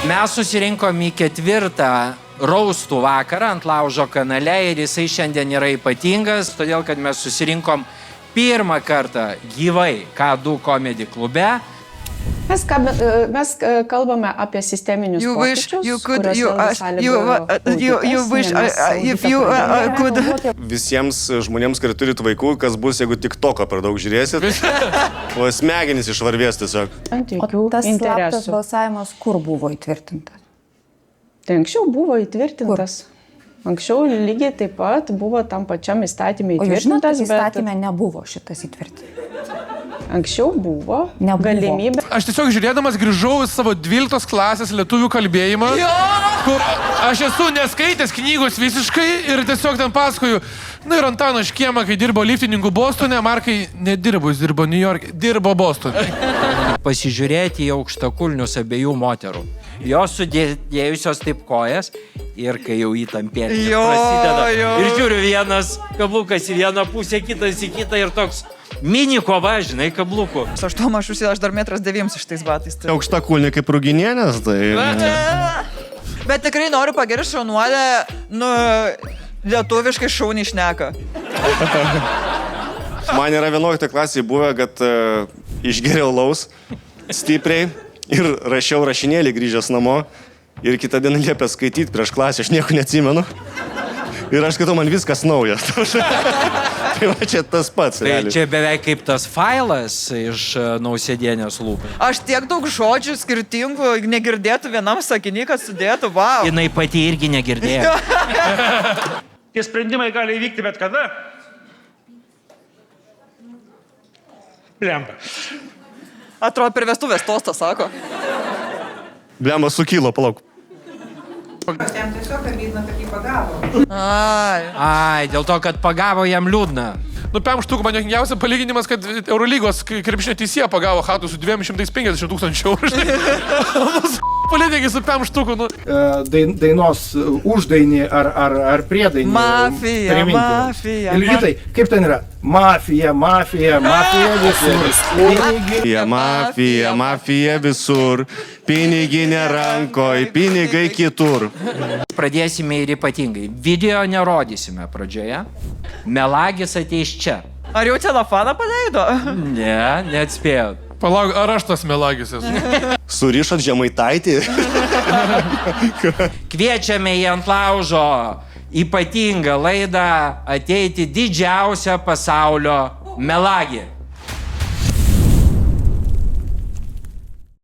Mes susirinkom į 4. raustų vakarą ant laužo kanale ir jisai šiandien yra ypatingas, todėl kad mes susirinkom pirmą kartą gyvai K2 Comedy klube. Mes kalbame apie sisteminius pokyčius. Visiems žmonėms, kurie turit vaikų, kas bus, jeigu tik toką per daug žiūrėsit, o smegenys išvarvės tiesiog. O tas slaptas balsavimas kur buvo įtvirtintas? Tai anksčiau buvo įtvirtintas. Anksčiau lygiai taip pat buvo tam pačiam įstatymė įtvirtintas. O jūs žinot, kad įstatymė nebuvo šitas įtvirtintas? Anksčiau buvo galimybė. Aš tiesiog žiūrėdamas grįžau į savo 12 klasės lietuvių kalbėjimą, kur aš esu neskaitęs knygos visiškai ir tiesiog ten pasakoju. Na ir Antano Škiema, kai dirbo liftininku Bostone, Markai nedirbo, jis dirbo New York, dirbo Bostone. Pasižiūrėti į aukštakulnius abiejų moterų. Jos sudėjusios taip kojas ir kai jau įtampėlė prasideda. Ir žiūriu, vienas kablukas į vieną pusę, kitas į kitą ir toks mini kova, žinai, kablukų. Aš Tomašus, aš dar 1,9 m šitais batais. Aukštakulniai kaip ruginienės, tai... Bet tikrai noriu pagirti šaunuolę, lietuviškai šauniai šneka. Man yra 11 klasėje buvę, kad išgeriau laus stipriai ir rašiau rašinėlį grįžęs namo ir kitą dieną liepė skaityti prieš klasę, aš nieko neatsimenu. Ir aš skaitau, man viskas naujas. Tai va čia tas pats. Tai realiai. Čia beveik kaip tas failas iš Nausėdienės lūpų. Aš tiek daug žodžių skirtingų negirdėtų vienam sakinį, kad sudėtų, wow. Jinai pati irgi negirdėjo. Tie sprendimai gali įvykti bet kada. Blemba. Atrodo, per vestuvės tostą sako. Blemba sukilo, palauk. Jam tiesiog liūdna, kad jį pagavo. Ai, dėl to, kad pagavo jam liūdna. Nu, 5 štukų man jokingiausia palyginimas, kad Eurolygos krepšinio teisėja pagavo chatų su 250 000 eurų. Politikai su 5 štukų, nu. Dainos uždainį ar priedainį. Mafija, mafija. Ilgitai, kaip ten yra? Mafija, mafija, mafija visur. Mafija, mafija visur. Piniginė rankoj, pinigai kitur. Pradėsime ir ypatingai. Video nerodysime pradžioje. Melagis ateis čia. Ar jau telefoną paleido? Ne, neatspėjau. Palauk, ar aš tas melagis esu? Surišot Žemaitaitį? Kviečiame į ant laužo ypatingą laidą ateiti didžiausią pasaulio melagį.